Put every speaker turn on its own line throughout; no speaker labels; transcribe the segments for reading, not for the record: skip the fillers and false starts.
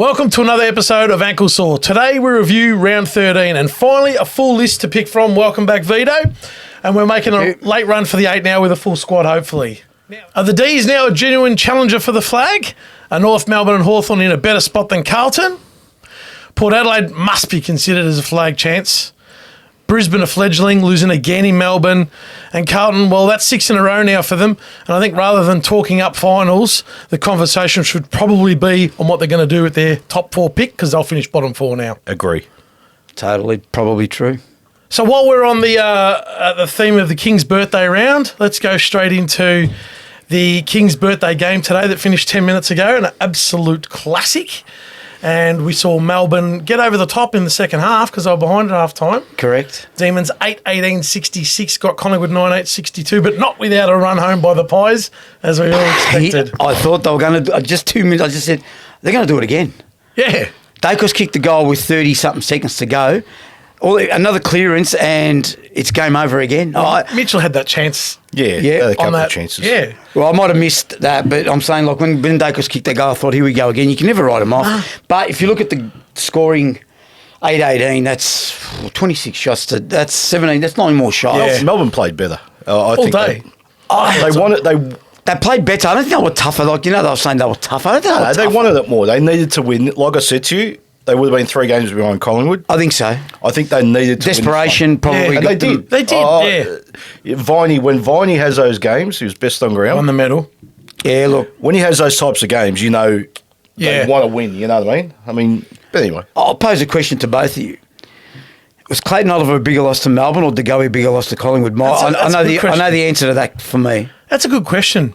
Welcome to another episode of Ankle Sore. Today we review round 13 and finally a full list to pick from. Welcome back, Vito. And we're making a late run for the 8 now with a full squad, hopefully. Are the D's now a genuine challenger for the flag? Are North Melbourne and Hawthorn in a better spot than Carlton? Port Adelaide must be considered as a flag chance. Brisbane a fledgling, losing again in Melbourne. And Carlton, well, that's 6 in a row now for them. And I think rather than talking up finals, the conversation should probably be on what they're going to do with their top 4 pick because they'll finish bottom 4 now.
Agree.
Totally, probably true.
So while we're on the theme of the King's birthday round, let's go straight into the King's birthday game today that finished 10 minutes ago, an absolute classic. And we saw Melbourne get over the top in the second half because they were behind at half time.
Correct.
Demons 8-18-66, got Collingwood 9-8-62, but not without a run home by the Pies, as we all expected.
I thought they were going to, just 2 minutes, I just said, they're going to do it again.
Yeah.
Dacos kicked the goal with 30-something seconds to go. Another clearance, and it's game over again.
Mitchell had that chance.
Yeah, a couple of chances.
Yeah.
Well, I might have missed that, but I'm saying, like, when Dacos kicked that goal, I thought, here we go again. You can never write them off. But if you look at the scoring, 8-18, that's 26 shots. That's 17. That's 9 more shots.
Yeah. Melbourne played better. I
All
think
day.
They wanted. They
played better. I don't think they were tougher. Like, they were saying they were tougher. I don't think they were
they
tougher.
wanted it more. They needed to win. Like I said to you, they would have been 3 games behind Collingwood.
I think so.
I think they needed to
Desperation
win.
probably.
And
got
they
them.
did.
They did,
when Viney has those games, he was best on ground.
On the medal.
Yeah, look.
When he has those types of games, you know they want to win. You know what I mean? But anyway.
I'll pose a question to both of you. Was Clayton Oliver a bigger loss to Melbourne or DeGoey a bigger loss to Collingwood? I know the answer to that for me.
That's a good question.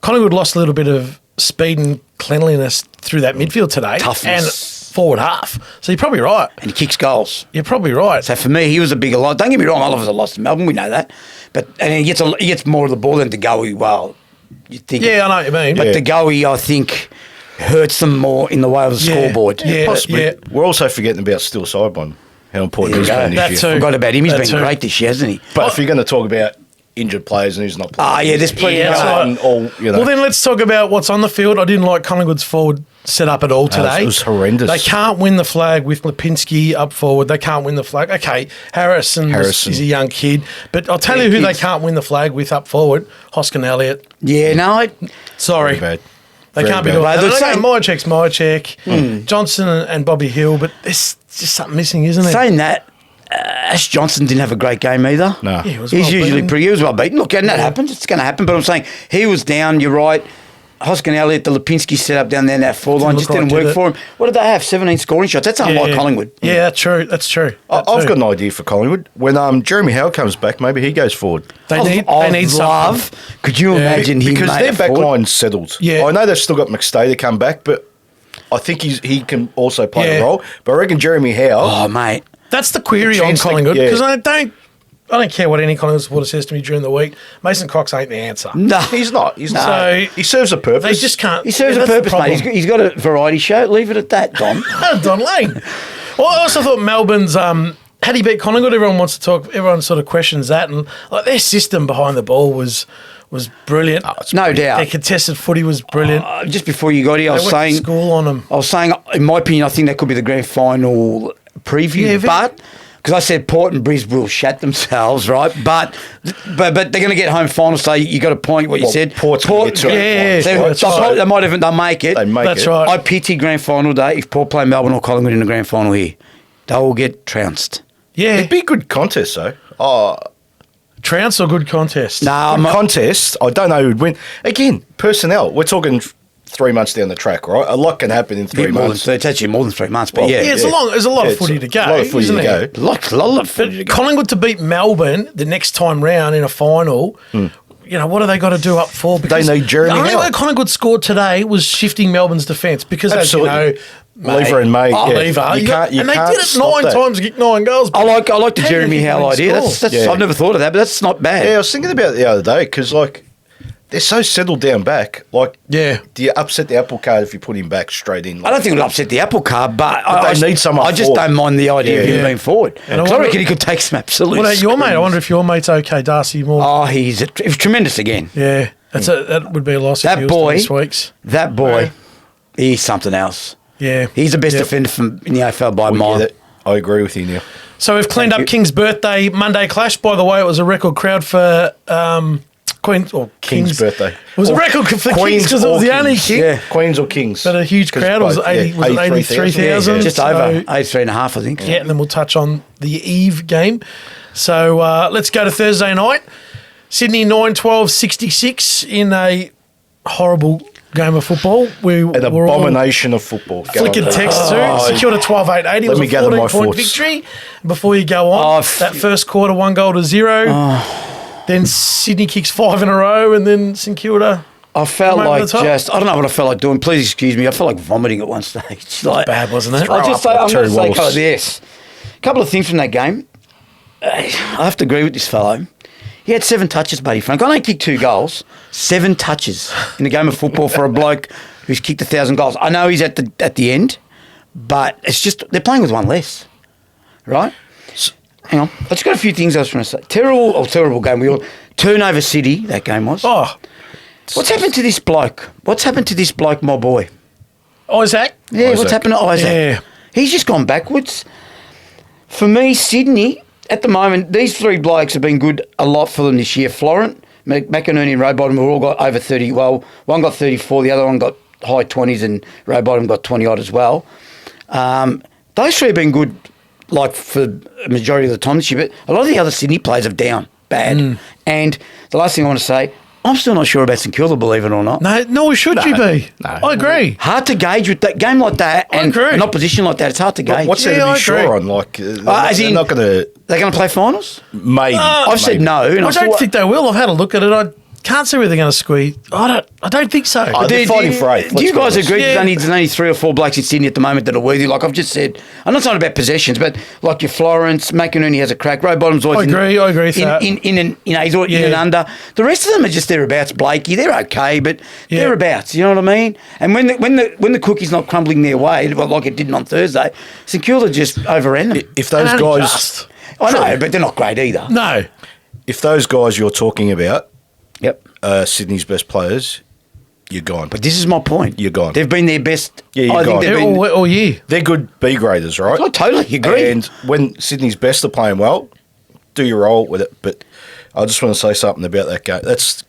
Collingwood lost a little bit of speed and cleanliness through that midfield today.
Toughness.
And forward half. So you're probably right.
And he kicks goals.
You're probably right.
So for me, he was a bigger loss. Don't get me wrong, Oliver's a loss to Melbourne. We know that. And he gets more of the ball than DeGoey. Well, you think.
Yeah, I know what you mean.
But DeGoey, I think, hurts them more in the way of the scoreboard.
Yeah,
Possibly.
yeah.
We're also forgetting about Still Sidebone. How important he's been
That
this year.
too.
Forgot about him. He's
That
been
too.
great this year, hasn't he?
But if you're going to talk about injured players and who's not playing.
There's plenty.
Yeah, that's right. Well, then let's talk about what's on the field. I didn't like Collingwood's forward set up at all today.
It was horrendous.
They can't win the flag with Lipinski up forward. They can't win the flag. Okay, Harrison. Is a young kid. But I'll tell you who they can't win the flag with up forward. Hoskin Elliott.
Yeah, no.
Sorry.
Very bad.
They
Very
can't be
bad.
doing
Well,
that.
they're saying-
Myercheck's Johnson and Bobby Hill, but there's just something missing, isn't there?
Saying that, Ash Johnson didn't have a great game either.
No.
Yeah, he was
He's
well
usually
beaten.
he was well beaten. Look, and that happens. It's going to happen. But I'm saying he was down. You're right. Hoskin Elliott, the Lipinski set up down there in that forward line just didn't work for him. What did they have? 17 scoring shots. That's unlike Collingwood.
Yeah, that's true. That's true.
I've got an idea for Collingwood. When Jeremy Howe comes back, maybe he goes forward.
They need
love.
something.
Could you imagine him?
Because their back line's settled.
Yeah.
I know they've still got McStay to come back, but I think he can also play a role. But I reckon Jeremy Howe.
Oh, mate.
That's the query on Collingwood because I don't care what any Collingwood supporter says to me during the week. Mason Cox ain't the answer.
No.
He's not. He's not.
So
he serves a purpose.
They just can't.
He serves a
that's the
purpose, mate.
problem.
He's got a variety show. Leave it at that, Don.
Don Lane. Well, I also thought Melbourne's had he beat Collingwood, everyone wants to talk. Everyone sort of questions that, and like their system behind the ball was brilliant.
No doubt.
Their contested footy was brilliant.
Just before you got here,
They went to school on them.
I was saying, in my opinion, I think that could be the grand final preview. But because I said Port and Brisbane will shat themselves, right? But they're going to get home final, so you got a point. What you said,
Port,
They'll
make it.
They make
That's
it.
right.
I pity grand final day if Port play Melbourne or Collingwood in the grand final here. They will get trounced.
Yeah,
It'd be a good contest, though.
trounce or good contest.
Nah,
Contest. I don't know who'd win. Again, personnel. We're talking 3 months down the track, right? A lot can happen in 3 months.
It's actually more than 3 months, but
Yeah, there's a lot of footy to go.
A lot of footy
isn't
to
there?
go.
a lot of footy to go.
Collingwood to beat Melbourne the next time round in a final. You know, what have they got to do up for? Because
need Jeremy
the only
Howe.
way Collingwood scored today was shifting Melbourne's defence because,
Absolutely.
as you know,
Lever and May.
Oh,
yeah.
Lever.
You can't
and they
can't
did it
stop
9
that.
times, kicked 9 goals.
I like the
How
Jeremy
do you
Howe idea.
score?
That's I've never thought of that, but that's not bad.
Yeah, I was thinking about it the other day because, like, they're so settled down back. Like,
Yeah.
do you upset the apple cart if you put him back straight in?
I don't think it'll upset the apple cart, but
they need someone
I just
forward.
don't mind the idea of him
Yeah.
being forward.
And I
Because I
wonder-
reckon he could take some absolute.
What about your mate? I
screams.
wonder if your mate's okay, Darcy Moore.
Oh, he's tremendous again.
Yeah, that would be a loss if
That
he was
boy-
this week's.
That boy,
Right.
he's something else.
Yeah.
He's the best
Yep.
defender in the AFL by a mile.
I agree with you, Neil.
So we've cleaned up
you.
King's birthday Monday clash. By the way, it was a record crowd for King's
birthday.
It was a record for Kings because it was the only King.
Yeah.
Queens or Kings.
But a huge crowd. It was 83,000.
Yeah, just over 83.5, I think.
Yeah, and then we'll touch on the Eve game. So let's go to Thursday night. Sydney 9-12-66 in a horrible game of football.
An abomination of football.
Flicking text too. Secured a 12-8-80. It was a 14-point victory. Before you go on, that first quarter, 1-0. Then Sydney kicks 5 in a row, and then St Kilda.
I felt like I don't know what I felt like doing. Please excuse me. I felt like vomiting at one stage. Like,
bad, wasn't it?
I'm going to say this. A couple of things from that game. I have to agree with this fellow. He had 7 touches, buddy Frank. I only kicked 2 goals. 7 touches in a game of football for a bloke who's kicked 1,000 goals. I know he's at the end, but it's just they're playing with one less, right? Hang on. I just got a few things I was trying to say. Terrible game. We all turnover city. That game was.
Oh,
what's happened to this bloke? What's happened to this bloke, my boy?
Isaac?
Yeah, what's happened to Isaac?
Yeah.
He's just gone backwards. For me, Sydney, at the moment, these 3 blokes have been good a lot for them this year. Florent, McInerney and Rowbottom have all got over 30. Well, one got 34, the other one got high 20s, and Rowbottom got 20-odd as well. Those 3 have been good, like, for a majority of the time this year, but a lot of the other Sydney players have down bad. And the last thing I want to say, I'm still not sure about St Kilda, believe it or not.
No, nor should you be.
No.
I agree.
Hard to gauge with that game like that and an opposition like that. It's hard to gauge.
What's there to be sure on? Like, they're not going to...
They're going to play finals?
Maybe.
I've said no. And
I don't think they will. I've had a look at it. I can't see where they're going to squeeze. I don't think so.
They're fighting for 8th.
Do you guys agree there's only 3 or 4 blokes in Sydney at the moment that are worthy? Like I've just said, I'm not talking about possessions, but like your Florence, McInerney has a crack. Rowbottom's always
I agree with that.
He's always in and under. The rest of them are just thereabouts. Blakey, they're okay, but thereabouts. You know what I mean? And when the cookie's not crumbling their way, like it didn't on Thursday, St Kilda just overran them.
If those guys...
I know, but they're not great either.
No.
If those guys you're talking about...
Yep.
Sydney's best players, you're gone.
But this is my point.
You're gone.
They've been their best.
Yeah, you're gone.
They're all year.
They're good B graders, right?
I totally agree.
And when Sydney's best are playing well, do your role with it. But I just want to say something about that game. That's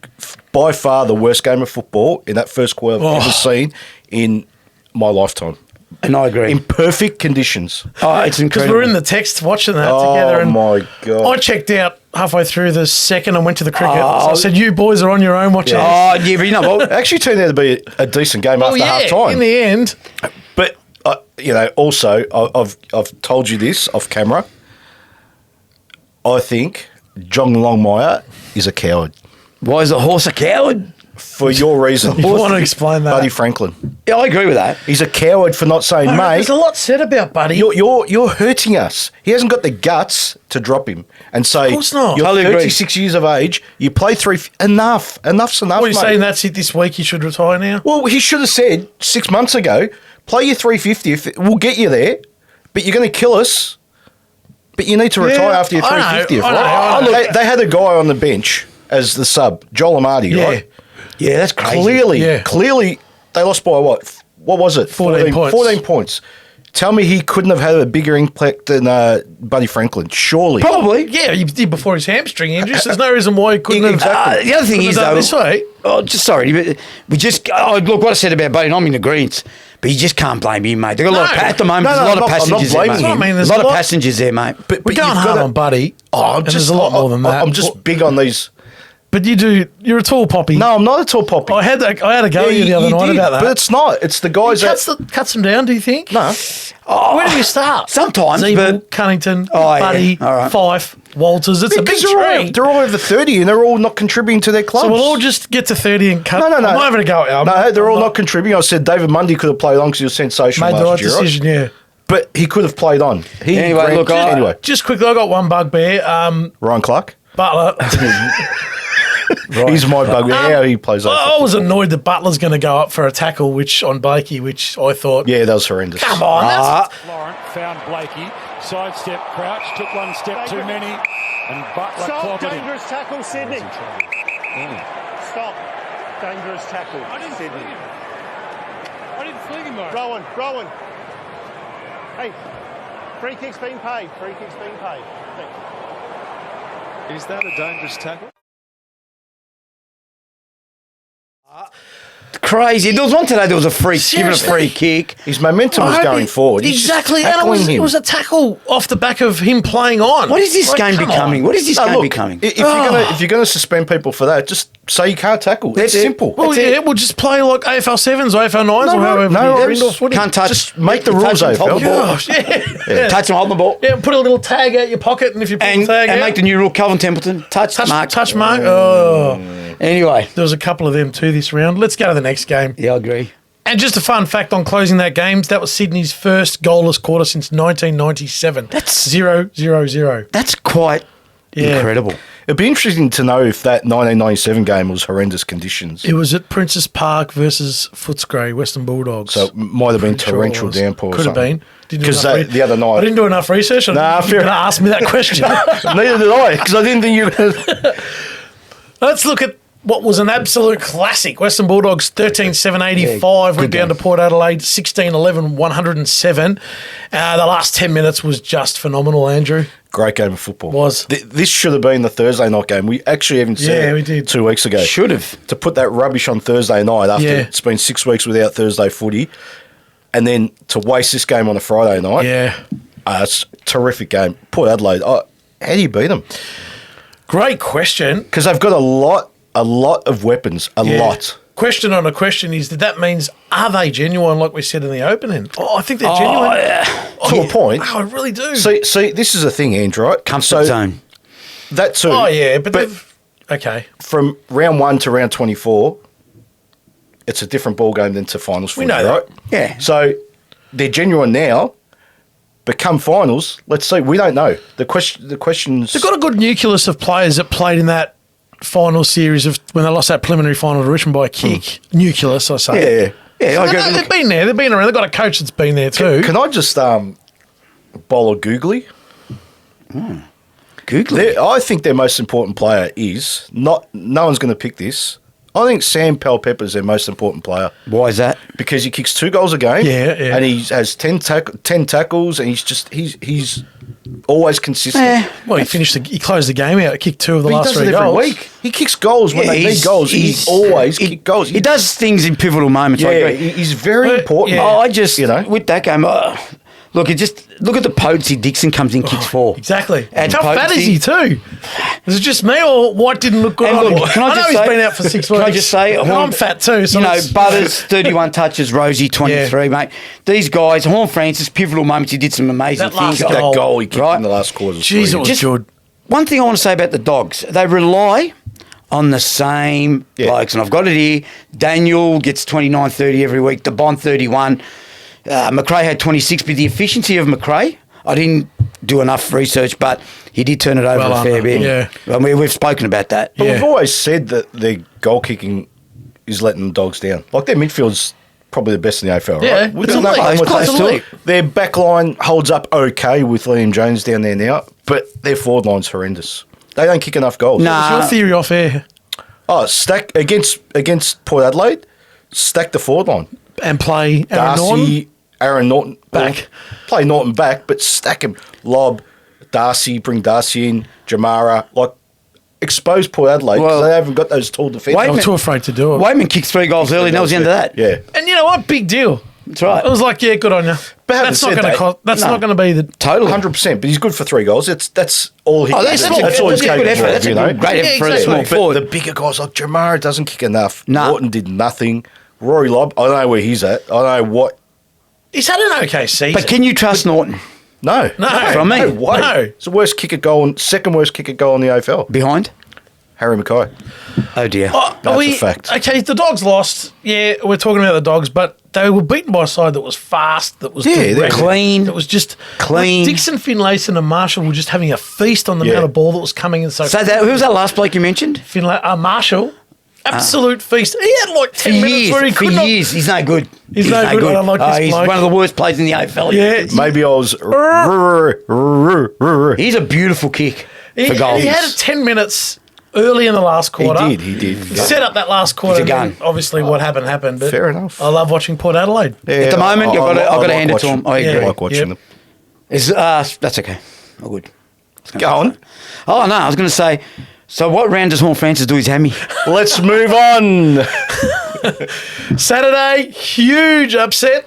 by far the worst game of football in that first quarter I've ever seen in my lifetime.
And I agree.
In perfect conditions.
Oh, it's incredible.
Because we're in the text watching that together. And
my God.
I checked out halfway through the second and went to the cricket. So I said, you boys are on your own watching this.
Oh, yeah, but you know what?
It actually turned out to be a decent game after half time.
In the end.
But, also, I've told you this off camera. I think John Longmire is a coward.
Why is the horse a coward?
For your reason.
You want to explain that?
Buddy Franklin.
Yeah, I agree with that.
He's a coward for not saying, mate.
There's a lot said about Buddy.
You're hurting us. He hasn't got the guts to drop him and say,
of course not.
You're
Totally
36 years of age. You play 3... Enough. Enough's enough,
What are you
mate.
saying? That's it this week. He should retire now?
Well, he should have said 6 months ago, play your 350. We'll get you there, but you're going to kill us. But you need to retire after your 350th,
I
right?
know.
They had a guy on the bench as the sub, Joel Amati, right?
Yeah, that's crazy.
Clearly, they lost by what? What was it?
14 points.
14 points. Tell me he couldn't have had a bigger impact than Buddy Franklin, surely.
Probably.
Yeah, he did before his hamstring injury. So there's no reason why he couldn't have.
Exactly.
The other thing is, though,
this way.
Oh, just sorry, but look what I said about Buddy. And I'm in agreement, but you just can't blame him, mate. They've got a lot of at the moment.
No,
There's a lot of passengers there,
blaming
mate.
him.
There's a lot of passengers there, mate.
But
We're going
you've
hard
gotta-
on Buddy.
Oh,
there's a lot more than that.
I'm just big on these.
But you're a tall poppy.
No, I'm not a tall poppy.
I had a go at you the other night
did,
about that.
But it's not. It's the guys
Cuts them down, do you think?
No.
Where do you start?
Sometimes,
Zeeble,
but
Cunnington,
yeah.
Buddy,
All right.
Fife, Walters. It's a big tree.
They're all over 30 and they're all not contributing to their clubs.
So we'll all just get to 30 and cut.
No.
I'm not having a go at
No, they're all not contributing. I said David Mundy could have played on because he was sensational
Made the right
last year.
decision, yeah.
But he could have played on. Anyway,
Just quickly, I got one bugbear.
Ryan Clark.
Butler.
He's my bugbear. How he plays on.
I was annoyed that Butler's going to go up for a tackle on Blakey, which I thought.
Yeah, that was horrendous.
Come on.
Laurent found Blakey. Sidestep, Crouch. Took one step too many. And Butler clogged it.
Dangerous tackle, Sydney. Stop. Dangerous tackle, Sydney.
I didn't Fling him though.
Rowan. Hey, free kick's been paid. Thanks.
Is that a dangerous tackle?
Crazy. There was one today. There was a free kick.
His momentum was going forward. He's just
Exactly. And
tackling
it
him.
was a tackle off the back of him playing on.
What is this game
come
becoming?
on.
What is this
No,
game
look,
becoming?
If you're gonna suspend people for that, just say you can't tackle. It's
That's it.
simple.
Well,
That's it.
yeah, we'll just play like AFL 7s or AFL 9s or
No,
however.
no
it is.
worries.
Indoor footy.
Can't touch.
Just make the
touch
rules
and hold
AFL.
the ball.
Gosh, yeah.
Touch and hold the ball.
Yeah, put a little tag out your pocket, and if you pull the
And
tag out,
make the new rule, Calvin Templeton. Touch mark.
touch mark. Oh,
Anyway.
there was a couple of them too this round. Let's go to the next game.
Yeah, I agree.
And just a fun fact on closing that game, that was Sydney's first goalless quarter since 1997.
That's-
0-0-0.
That's quite incredible.
It'd be interesting to know if that 1997 game was horrendous conditions.
It was at Princess Park versus Footscray, Western Bulldogs.
So it might have been
Pretty sure it
torrential
was.
downpour.
Could have been. Didn't do
Because
enough
the other
I
night,
didn't do enough research.
Nah,
You're
fair.
going to ask me that question.
neither did I, because I didn't think you were going to.
Let's look at what was an absolute classic. Western Bulldogs 13-7-85 went down to Port Adelaide 16-11 107. The last 10 minutes was just phenomenal, Andrew.
Great game of football.
Was.
This should have been the Thursday night game. We actually even said
Yeah,
it
we did.
2 weeks ago.
Should have.
To put that rubbish on Thursday night after
Yeah.
it's been 6 weeks without Thursday footy, and then to waste this game on a Friday night.
Yeah.
It's a terrific game. Port Adelaide, how do you beat them?
Great question.
Because they've got a lot of weapons, a
Yeah.
lot.
Question on a question is that means are they genuine like we said in the opening? Oh, I think they're genuine.
To a point.
Oh, I really do.
See, this is the thing, Andrew, right?
Comfort zone.
That too.
oh, yeah, but they've... Okay.
from round 1 to round 24, it's a different ball game than to finals footy,
know that.
right?
Yeah.
So they're genuine now, but come finals, let's see. We don't know. The questions.
They've got a good nucleus of players that played in that final series of when they lost that preliminary final to Richmond by a kick. Nucleus, I say.
Yeah.
Yeah, I agree.
They've been there. They've been around. They've got a coach that's been there too.
Can I just bowl a googly?
Google.
I think their most important player is no one's going to pick this. I think Sam Powell-Pepper's their most important player
Why is that?
because he kicks 2 goals a game.
Yeah.
And he has 10 tackles, and he's always consistent.
Well, he closed the game out. Kicked 2 of the
But he
last
does
3
it every
goals.
week. He kicks goals when they need goals. He's always kick goals.
He does things in pivotal moments. I
Yeah,
agree.
he's very important.
yeah.
I just,
You know?
with that game, look at the potency Dixon comes in, kicks 4.
Exactly.
And
How fat is
potency.
he too? Is it just me or White didn't look good?
And look, can I
know
just
he's
say-
been out for 6 weeks.
Can I just say,
And I'm fat too. So
you know,
it's-
Butters, 31 touches, Rosie, 23, mate. These guys, Horn Francis, pivotal moments, he did some amazing
That last
things.
goal.
That goal he kicked
Right.
in the last quarter.
Jeez, it was
Just-
good.
One thing I want to say about the Dogs, they rely on the same blokes, and I've got it here. Daniel gets 29, 30 every week, DeBond 31. McRae had 26, but the efficiency of McRae, I didn't do enough research, but he did turn it over
Well
a fair
done,
bit.
yeah.
I mean, we've spoken about that.
But
Yeah.
we've always said that their goal kicking is letting the Dogs down. Like their midfield's probably the best in the AFL,
Yeah,
right? We've
it's
got no
elite.
problem with
It's
that.
close to it.
Their back line holds up okay with Liam Jones down there now, but their forward line's horrendous. They don't kick enough goals.
Nah.
What's your theory off air?
Oh, stack against Port Adelaide, stack the forward line.
And play Aaron Norton?
Darcy, Aaron Norton
Back.
well, play Norton back, but stack him. Lob, Darcy, bring Darcy in, Jamara, like expose Port Adelaide because
Well,
they haven't got those tall defenders.
I'm too afraid to do it.
Waitman kicked 3 goals early, and that was the end of that.
Yeah.
And you know what? Big deal.
That's right.
I was like, yeah, good on you.
But having
That's not
said
going to
that,
cost. That's
no.
not going to be the.
Totally.
100%, but he's good for 3 goals. That's all he.
Oh, that's
that's
small.
all he's
That's a good
capable
effort.
of,
That's a
you
good,
know.
great
Yeah,
effort for a
exactly.
small
But
forward.
the bigger guys like Jamara doesn't kick enough.
Nah.
Norton did nothing. Rory Lobb, I don't know where he's at. I don't know what.
He's had an okay season.
But can you trust Norton?
No,
From me.
No way.
No.
It's the worst kicker goal, second worst kicker goal in the AFL.
Behind?
Harry Mackay.
Oh, dear.
That's a fact.
Okay, the Dogs lost. Yeah, we're talking about the Dogs, but they were beaten by a side that was fast, that was
Yeah,
direct,
clean.
that was just
Clean.
Like Dixon, Finlayson, and Marshall were just having a feast on the
Yeah.
amount of ball that was coming in. So
Who was that last bloke you mentioned?
Marshall, absolute feast. He had like 10 minutes where he
For
could not.
years. He's no good.
He's no good. I don't like this
He's
bloke.
one of the worst players in the AFL.
Yeah,
Maybe I was.
He's a beautiful kick
he,
for goals.
he had 10 minutes early in the last quarter.
He did.
Set up that last quarter.
He's a gun.
And obviously, what happened. But
Fair enough.
I love watching Port Adelaide.
Yeah,
At the moment, I've got to hand it to him. I agree.
I like watching them.
That's okay. All good.
Go on.
Oh, no, I was going to say, so what round does Horn Francis do his hammy?
Let's move on.
Saturday, huge upset.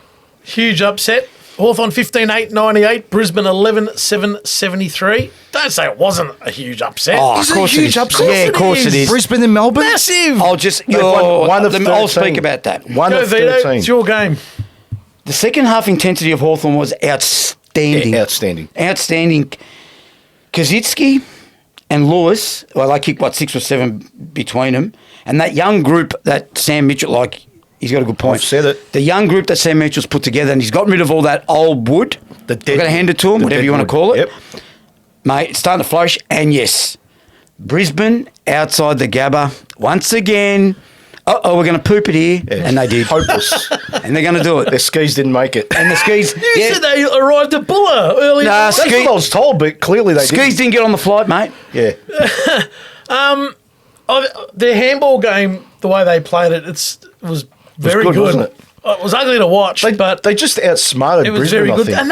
Hawthorn 15-8-98, Brisbane 11-7-73. Don't say it wasn't a huge upset.
Oh,
Is
of
it a
course
huge upset?
Yeah, of course it is.
Brisbane and Melbourne?
Massive.
I'll just,
They've won one of
I'll
13.
speak about that.
One
Go
of
Vito,
13.
it's your game.
The second half intensity of Hawthorn was outstanding.
Yeah, outstanding.
Outstanding. Kazitsky and Lewis, well, they kicked, 6 or 7 between them. And that young group that Sam Mitchell, he's got a good point.
I've said it.
The young group that Sam Mitchell's put together, and he's gotten rid of all that old wood.
The
I've got to hand it to him,
the
whatever
dead
you want to
wood.
call it.
Yep.
Mate, it's starting to flourish. And yes, Brisbane outside the Gabba once again. We're going to poop it here.
Yeah.
And they did.
Hopeless.
And they're going to do it.
Their skis didn't make it.
And the skis.
You said they arrived at Bulla early.
Nah,
That's what I was told, but clearly they
Skis didn't get on the flight, mate.
didn't. Yeah.
Their handball game, the way they played it, was very
good,
good.
wasn't it?
It was ugly to watch, but
They just outsmarted
it was
Brisbane,
very good.
I think.
And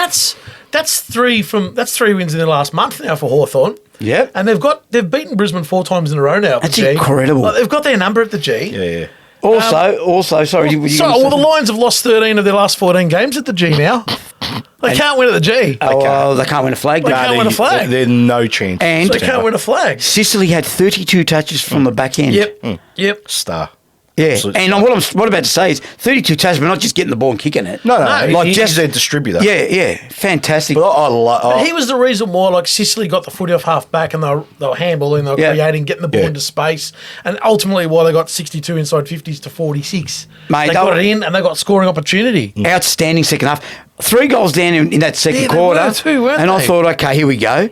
that's three wins in the last month now for Hawthorn.
Yep.
And they've beaten Brisbane 4 times in a row now. At
That's
the G.
incredible.
They've got their number at the G.
Yeah.
Also, sorry.
the Lions have lost 13 of their last 14 games at the G now. They can't win at the G.
They can't win a flag.
They can't win a flag.
They're no chance.
And
They can't win a flag.
Sicily had 32 touches from the back end.
Yep.
Star.
Yeah.
Absolute
And
star.
what I'm about to say is 32 touches, but not just getting the ball and kicking it.
No,
No,
he's their distributor.
Yeah. Fantastic.
But I like.
He was the reason why, Sicily got the footy off half back and they were handballing, they were
Yeah.
creating, getting the ball
Yeah.
into space, and ultimately why they got 62 inside 50s to 46.
Mate,
they got it in and they got scoring opportunity.
Outstanding second half. 3 goals down in that second
Yeah, they
quarter.
were too, weren't
and I
they?
thought, okay, here we go.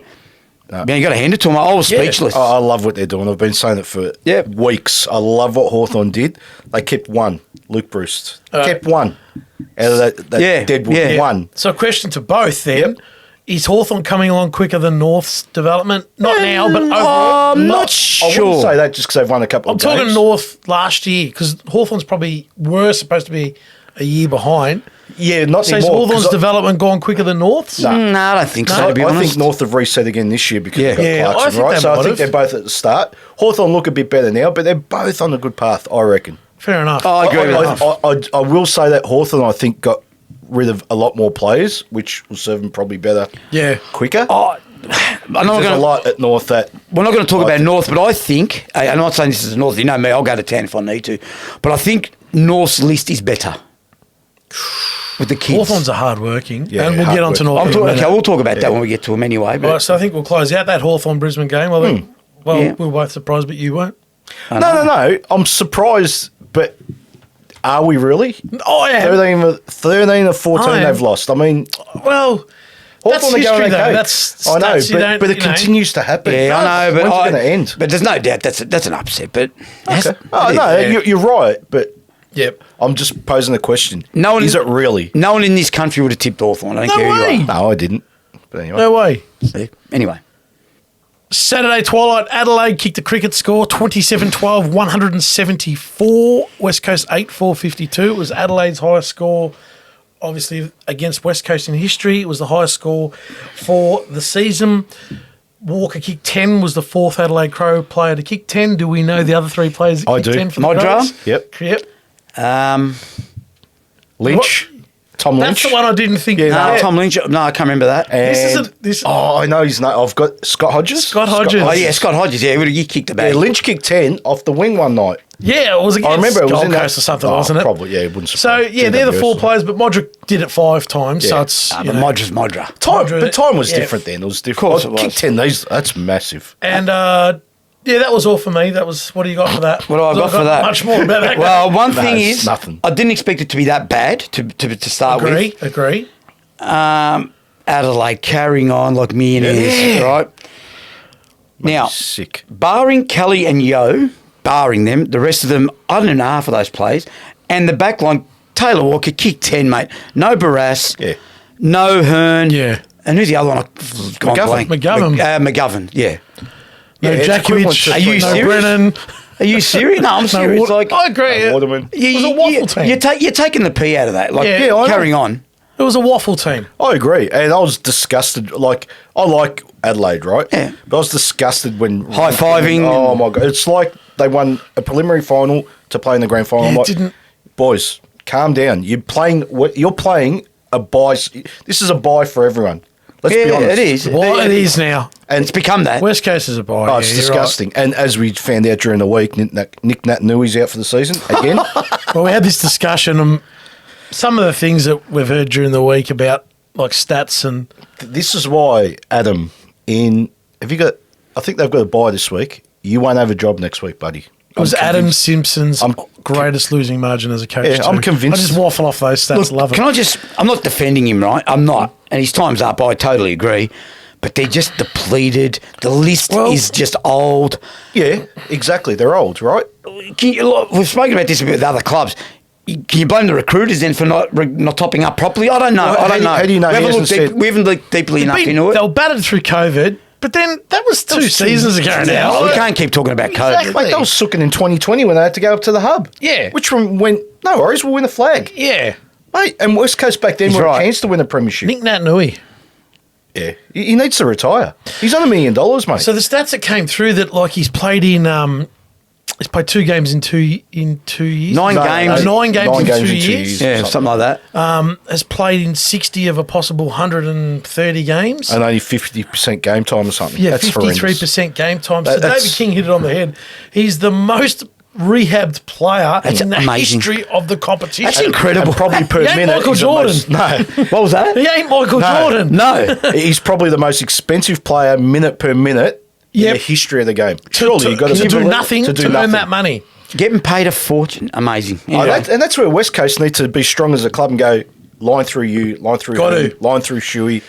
Man, you got to hand it to him. I was
Yeah.
speechless.
I love what they're doing. I've been saying it for
Yep.
weeks. I love what Hawthorn did. They kept one. Luke Bruce kept one out of that deadwood.
yeah.
One.
So a question to both then.
Yep.
Is Hawthorn coming along quicker than North's development? Not now, but overall.
I'm not
I
sure.
wouldn't say that just because they've won a couple
I'm
of games.
talking North last year because Hawthorn's probably were supposed to be a year behind.
Yeah, not
So is
anymore.
Hawthorn's
'cause
development gone quicker than North's?
No, I don't think so, to be
I
honest.
think North have reset again this year because
Yeah.
they've
Yeah,
got
I
Clarkson,
think
right?
they
So I
might
think
have.
they're both at the start. Hawthorn look a bit better now, but they're both on a good path, I reckon.
Fair enough.
I agree with that.
I will say that Hawthorn, I think, got rid of a lot more players, which will serve them probably better
Yeah.
quicker.
I'm not
There's
going
a
to.
lot at North that...
We're not going to talk
I
about
think-
North, but I think I'm not saying this is North. You know me, I'll go to town if I need to. But I think North's list is better with the kids.
Hawthorns are hardworking,
Yeah,
and we'll get on to
hardworking.
North.
I'm
in a
talking,
minute.
okay, we'll talk about that when we get to them anyway. But
All right, so I think we'll close out that Hawthorn-Brisbane game. I think,
Yeah.
we were both surprised, but you weren't.
No. I'm surprised, but are we really?
Oh, yeah.
13 or 14
I am.
they've lost. I mean,
Well, that's
Hawthorn are
history,
going
though.
okay.
That's
I know,
stats you don't,
but it
you know.
continues to happen.
yeah, I know. But
When's it going to end?
But there's no doubt that's an upset. But
Okay. Oh, no,
Yeah.
you're right, but
Yep.
I'm just posing the question.
No one-
Is it really?
no one in this country would have tipped Hawthorn. I don't
No
care who
way.
you
No, I didn't. But anyway.
No way.
are. See? Anyway,
Saturday twilight, Adelaide kicked the cricket score 27-12, 174. West Coast 8, 452. It was Adelaide's highest score, obviously, against West Coast in history. It was the highest score for the season. Walker kicked 10, was the 4th Adelaide Crow player to kick 10. Do we know the other 3 players that
I
kicked
do.
10 for the
Modra?
Crows?
Yep.
Yep.
Lynch. Tom
That's
Lynch.
the one I didn't think.
Yeah,
no,
Yeah.
Tom Lynch. No, I can't remember that.
This
And-
isn't. This,
Oh, I know his name. I've got Scott Hodges.
Scott Hodges.
Oh yeah, Scott Hodges. Yeah, he kicked the
Yeah,
bag.
Lynch kicked 10 off the wing one night.
yeah, it was against
I remember it was
Gold
in that
Coast or something,
oh,
wasn't it?
Probably, yeah. It wouldn't
So,
surprise
yeah, they're the
GWS.
4 players, but Modric did it 5 times, so
Yeah.
it's,
But
you know.
Modra's Modra.
Time was
Yeah.
different then. It was different.
Of course it was.
Kick 10, that's massive.
And, yeah, that was all for me. That was, what do you got for that?
What do I got for that?
Much more about that.
Well, one
No,
thing
it's
is,
nothing.
I didn't expect it to be that bad to start
agree.
with. Adelaide carrying on like millionaires, right? Now,
Sick.
barring Kelly and Yo, barring them, the rest of them, I don't know half of those plays, and the back line, Taylor Walker kicked 10, mate. No Barras,
Yeah.
no Hearn.
Yeah.
And who's the other one? I've gone
McGovern.
blank.
McGovern.
McGovern, yeah.
No
Yeah, it's equivalent
Djakovic.
to
Are you
no
serious?
Brennan.
Are you serious? No, I'm serious.
Wa-
like,
I agree.
Waterman.
It was a waffle team.
You're taking the P out of that. Like,
Yeah, I know.
carrying on.
It was a waffle team.
I agree, and I was disgusted. Like I like Adelaide, right?
Yeah.
But I was disgusted when
High-fiving
Oh
and-
my god! It's like they won a preliminary final to play in the grand final.
Yeah,
I'm
it
like,
didn't-
boys, calm down. You're playing. You're playing a buy. This is a buy for everyone. Let's be
Yeah,
honest.
it is.
Well, it is now.
And
It's become that.
West Coast is a buy.
oh, it's
yeah, you're
disgusting. And as we found out during the week, Nick Nat Nui's out for the season again.
right. Well, we had this discussion. Some of the things that we've heard during the week about like stats and
This is why, Adam, have you got, I think they've got a bye this week. You won't have a job next week, buddy.
it was
I'm
Adam
convinced.
Simpson's
I'm-
greatest losing margin as a coach.
Yeah, I'm
too.
convinced.
I just waffle off those stats. Love it.
Can I just? I'm not defending him, right? I'm not, and his time's up. I totally agree, but they're just depleted. The list
Well-
is just old.
Yeah, exactly. They're old, right?
We've spoken about this with other clubs. Can you blame the recruiters then for not topping up properly? I don't know.
Well,
I don't know.
how do you know
We
he
haven't,
hasn't
looked
said-
we haven't looked deeply enough
They
into it.
were battered through COVID, but then that was two seasons ago now.
We can't keep talking about COVID.
Exactly.
Mate, they were sooking in 2020 when they had to go up to the hub.
Yeah.
Which one went, no worries, we'll win a flag.
Yeah.
Mate, and West Coast back then
He's
were a
right.
chance to win a premiership.
Nick Nat Nui.
Yeah. He needs to retire. He's on $1 million, mate.
So the stats that came through that like he's played in he's played 2 games in two years.
Nine games.
9 games in 2 years.
Yeah, something like that.
Has played in 60 of a possible 130 games.
and only 50% game time or something.
Yeah,
That's horrendous.
53% game time. So
That's-
David King hit it on the head. He's the most rehabbed player
That's
in the
amazing.
history of the competition.
That's incredible.
And probably per
He ain't
minute.
Michael
he's the
Jordan.
most- no.
What was that?
He ain't Michael Jordan.
No.
He's probably the most expensive player minute per minute in
Yep.
the history of the game.
To,
Surely you've got
to do
believe-
nothing to, earn that money.
Getting paid a fortune. Amazing.
Oh, and that's where West Coast need to be strong as a club and go line through you, line through
Got
him,
to.
line through Shuey.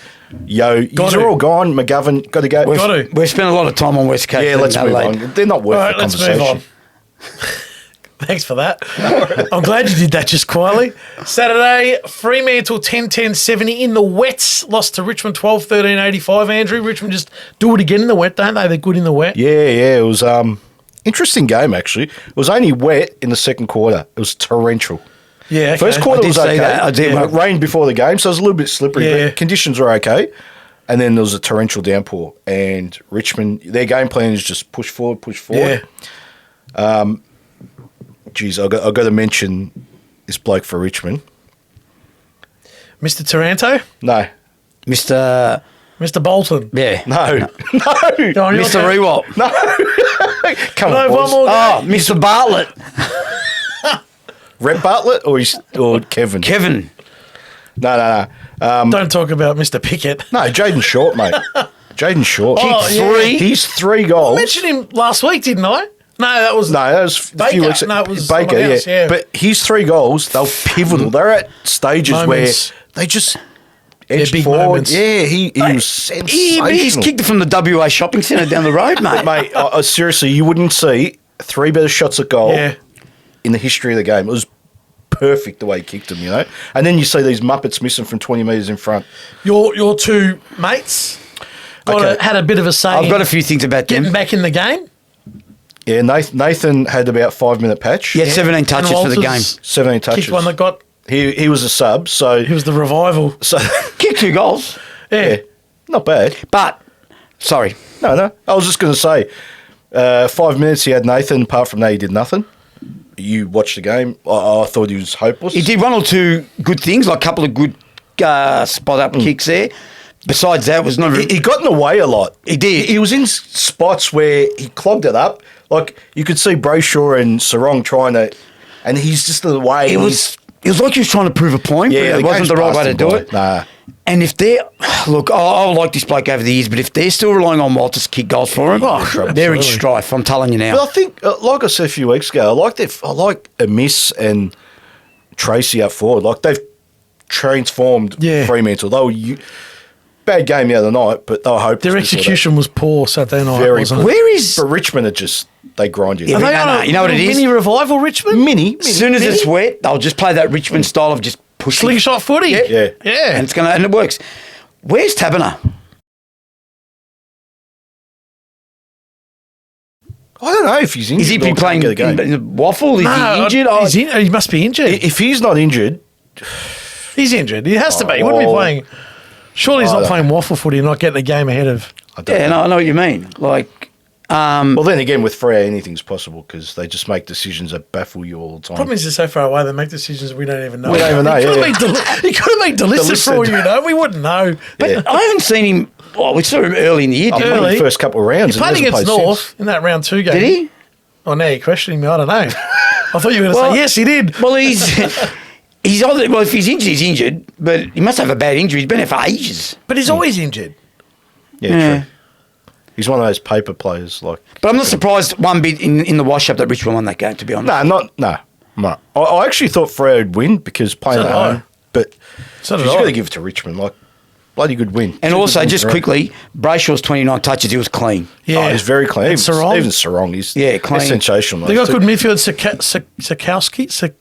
Yo,
Got
they're
to.
all gone. McGovern, got to go.
Got to.
We've spent a lot of time on West Coast.
Yeah,
and
let's move
Adelaide.
on. They're not worth
All right,
the
let's
conversation.
move on. Thanks for that. I'm glad you did that just quietly. Saturday, Fremantle 10-10-70 in the wets. Lost to Richmond 12-13-85. Andrew, Richmond just do it again in the wet, don't they? They're good in the wet.
Yeah, it was interesting game actually. It was only wet in the second quarter. It was torrential.
Yeah, okay.
First quarter
I did
was
see
okay.
that. I did.
It rained before the game, so it was a little bit slippery,
Yeah.
but conditions were okay. And then there was a torrential downpour. And Richmond, their game plan is just push forward.
Yeah.
Geez, I've got to mention this bloke for Richmond.
Mr. Taranto,
No.
Mr.
Bolton.
Yeah.
No.
Go on,
Mr.
okay.
Rewalt.
Come
No,
on,
one
boys.
more
Oh,
game.
Mr. Bartlett.
Rhett Bartlett or Kevin?
Kevin.
No.
Don't talk about Mr. Pickett.
No, Jaden Short, mate. Jaden Short.
Oh, yeah.
He's 3
I
goals.
mentioned him last week, didn't I? No, that was
No, that was a
Baker.
few weeks.
No, it was
Baker,
someone else, yeah.
But his 3 goals, they were pivotal. They're at stages
Moments.
where they just edged
big
forward.
moments.
Yeah, he was sensational.
He's kicked it from the WA shopping centre down the road, mate.
Mate, seriously, you wouldn't see 3 better shots at goal
Yeah.
in the history of the game. It was perfect the way he kicked them, you know. And then you see these Muppets missing from 20 metres in front.
your two mates
Okay.
had a bit of a say.
I've got a few things about
getting
them.
back in the game.
Yeah, Nathan had about 5-minute patch.
He had 17 touches
And
for the game.
Walters
17 touches.
Kicked one that got.
He was a sub, so
He was the revival.
Kicked 2 goals.
Yeah.
yeah, not bad.
But, sorry.
No. I was just going to say, 5 minutes he had Nathan. Apart from that, he did nothing. You watched the game. I thought he was hopeless.
He did 1 or 2 good things, like a couple of good spot-up kicks there. Besides that, was not...
He got in the way a lot.
He did.
He was in spots where he clogged it up. Like, you could see Brayshaw and Sarong trying to... And he's just in the way.
It was like he was trying to prove a point, but it wasn't the right way to do it.
Nah.
And if they're... Look, I like this bloke over the years, but if they're still relying on Walters to kick goals for him, they're in
absolutely.
strife, I'm telling you now.
But I think, like I said a few weeks ago, I like Amiss and Tracy up forward. Like, they've transformed
Yeah.
Fremantle. They were... Bad game the other night, but they were hopeless.
Their
before that.
execution was poor Saturday night.
Very
wasn't
poor.
it?
Where is...
But Richmond are just... They grind you.
Yeah,
Are they
No,
on
no,
a
you know what it is?
mini revival, Richmond?
Mini.
As soon as it's wet, they'll just play that Richmond style of just pushing.
Slingshot footy.
Yeah.
Yeah.
And it works. Where's Taberner?
I don't know if he's injured.
Is he
or
be
can't
playing
get a game.
in the waffle? Is he injured?
He must be injured.
If he's not injured,
He's injured. He has to be. He wouldn't be playing. Surely he's not playing waffle footy and not getting a game ahead of.
I don't
Yeah,
know.
no, I know what you mean. Like,
Well, then again, with Freo, anything's possible because they just make decisions that baffle you all the time.
Problem is they're so far away. They make decisions we don't even know.
We don't even know,
He could
yeah.
have been delisted for all you know. We wouldn't know.
but
Yeah.
I haven't seen him. Well, we saw him early in the year.
I
Didn't
played
we?
the first couple of rounds.
He played
and
against
hasn't played
North
since.
in that round 2 game.
Did he?
Oh, now you're questioning me. I don't know. I thought you were going to
Well-
say yes, he did.
Well, he's either, well, if he's injured, but he must have a bad injury. He's been there for ages.
But he's always injured.
Yeah, true. He's one of those paper players. Like,
But I'm not surprised one bit in the wash-up that Richmond won that game, to be honest.
no. I actually thought Freo would win because playing
So
at
did I.
home, but
So
you
did
got
I.
to give it to Richmond. Like, bloody good win.
And
Two
also,
good wins
just
in a row.
quickly, Brayshaw's 29 touches, he was clean.
Yeah.
Oh, he's very clean.
And Sarong.
Even Sarong, he's
clean.
sensational.
They got
Those
good
two-
midfield. Sikowski.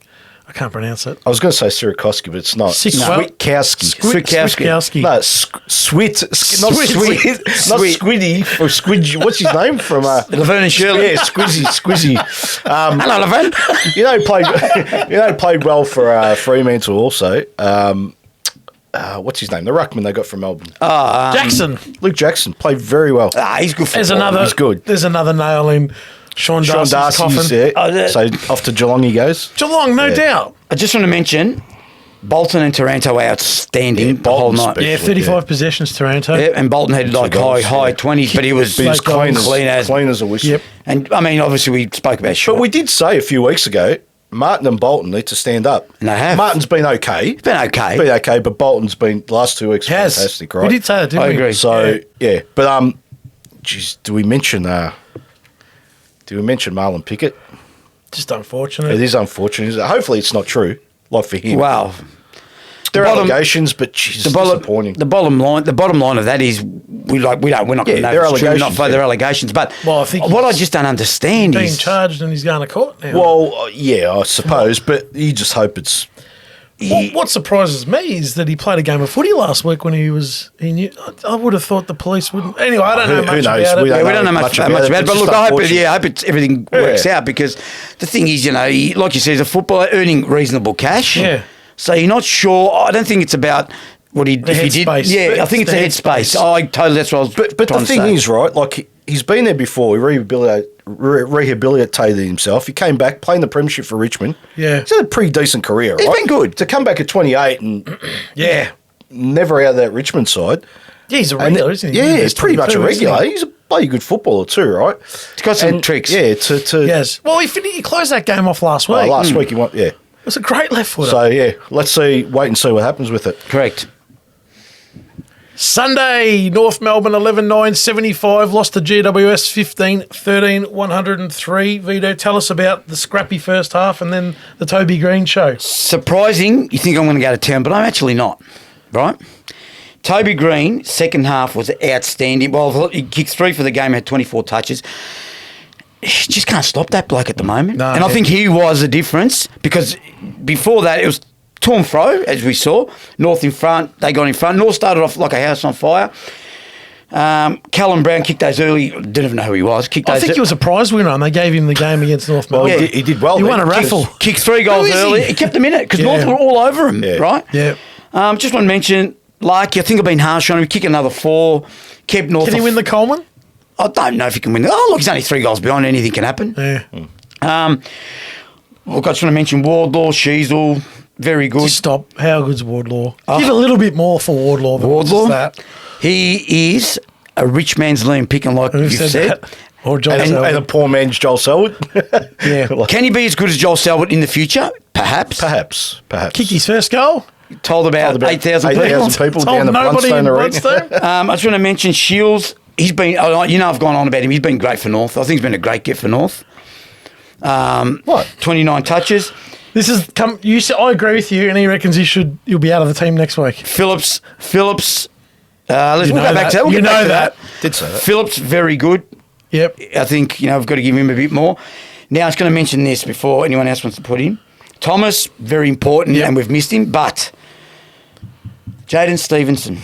I can't pronounce it.
I was going to say Sierakowski, but it's not. Switkowski.
Switkowski.
No, Swit. Not
Swit.
Swit. Not Squiddy or Squidgy. What's his name from?
Laverne and Shirley.
Yeah, Squizzy.
Hello, Laverne.
Played well for Fremantle also. What's his name? The ruckman they got from Melbourne.
Jackson.
Luke Jackson played very well.
He's good for
There's another.
He's good.
There's another nail in Sean
Sean
Darcy's
Darcy's
coffin.
there.
Oh, yeah.
So off to Geelong he goes.
Geelong, no
Yeah.
doubt.
I just want to mention Bolton and Taranto were outstanding the whole
Bolton
night.
especially.
Yeah, 35 possessions, Toronto.
Yeah, and Bolton had like
goals,
high
yeah.
20s, but he was
But he's
Clean
clean
as-
as a whistle.
Yep.
And I mean, obviously, we spoke about Shaw.
But we did say a few weeks ago, Martin and Bolton need to stand up.
And they have.
Martin's been okay.
It's been okay.
Been okay, but Bolton's been the last 2 weeks
Has.
fantastic, right?
We did say that, didn't
I
we?
agree.
So yeah, but geez, do we mention Marlon Pickett?
Just unfortunate.
It is unfortunate. Isn't it? Hopefully, it's not true. Like for him,
Wow.
there are
bottom-
allegations, but geez,
The bottom,
disappointing.
the bottom line of that is we're not going to know
they're
if it's true or not,
allegations,
but they're
yeah.
allegations. But
Well, I think
what I
he's
just don't understand
being
is
charged and he's going to court now.
Well, yeah, I suppose, but you just hope it's.
What surprises me is that he played a game of footy last week when he knew. I would have thought the police wouldn't. Anyway, I don't know
Who
much
knows?
about
We
it.
Yeah, we don't know much about it. But
It's
look,
just
I hope,
unfortunate.
I hope everything works out because the thing is, like you said, he's a footballer earning reasonable cash.
Yeah.
So you're not sure. I don't think it's about what he
The
if he did.
headspace.
Yeah, I think it's
The
the headspace.
headspace.
I totally. That's what I was.
But
trying
the
to
thing
say.
is, right? Like he's been there before. He rehabilitated himself. He came back playing the premiership for Richmond.
Yeah.
He's had a pretty decent career.
He's
right?
been good.
To come back at 28 and
Yeah.
never out of that Richmond side.
Yeah, he's a
And
regular, isn't he?
Yeah, he's pretty much a
22, isn't
regular.
he?
He's a bloody good footballer too, right?
He's got some tricks.
Yeah, to
Yes. Well, he closed that game off last week.
last week he won. Yeah.
It was a great left footer.
So yeah, let's wait and see what happens with it.
Correct.
Sunday, North Melbourne 11-9-75, lost to GWS 15-13-103. Vito, tell us about the scrappy first half and then the Toby Green show.
Surprising, you think I'm going to go to town, but I'm actually not, right? Toby Green, second half was outstanding. Well, he kicked 3 for the game, had 24 touches. You just can't stop that bloke at the moment.
No,
and I
yeah.
think he was a difference because before that it was to and fro, as we saw. North in front, they got in front. North started off like a house on fire. Callum Brown kicked those early. Didn't even know who he was. Kicked
I
those
think he was a prize winner and they gave him the game against North Melbourne.
Well, he did well.
He
then.
won a raffle.
Kicked 3 goals
Who is
early.
he?
He kept them in it because
Yeah.
North were all over him,
Yeah.
right?
Yeah.
Just want to mention, Larky, I think I've been harsh on him. Kick another 4. Kept North.
Can he win the Coleman?
I don't know if he can win. Oh, look, he's only 3 goals behind. Anything can happen.
Yeah.
Look, I just want to mention Wardlaw, Sheasel, very good.
Just stop. How good's Wardlaw? Give a little bit more for Wardlaw than
Wardlaw,
just that.
he is a rich man's Liam Picken, like
Who
you've
said
said.
that? Or John
And
Selwyn.
a poor man's Joel Selwood.
Yeah.
Can he be as good as Joel Selwood in the future? Perhaps.
Perhaps.
Kicked his first goal.
Told about 8,000 people.
8,000 people
Told
down the
nobody in
Blundstone Arena.
Blundstone.
I just want to mention Shields. He's been, I've gone on about him. He's been great for North. I think he's been a great get for North.
What?
29 touches.
This is come. You said I agree with you, and he reckons you'll be out of the team next week.
Phillips. We'll
You
go
know
back
that.
to that. We'll
You
get back
know
to
that.
Did say that.
Phillips, very good.
Yep.
I think, we've got to give him a bit more. Now, I was going to mention this before anyone else wants to put in. Thomas, very important,
Yep.
and we've missed him, but Jaden Stevenson,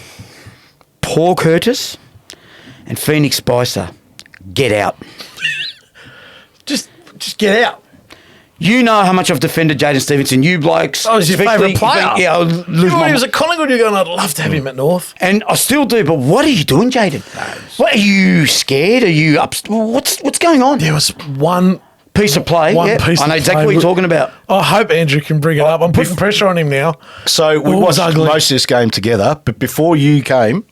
Paul Curtis, and Phoenix Spicer, get out.
just get out.
You know how much I've defended Jaden Stevenson. You blokes.
Oh, he's your
especially-
favourite player.
Yeah, I'll lose
When
my
he was at Collingwood, you're going, I'd love to have him at North.
And I still do, but what are you doing, Jaden? What are you scared? Are you up? What's going on?
There was one
Piece of play.
One
Yeah,
piece
I know
of
exactly
play.
what you're talking about.
I hope Andrew can bring it up. I'm putting pressure on him now.
So we
Oh, it was
watched
ugly.
most of this game together, but before you came,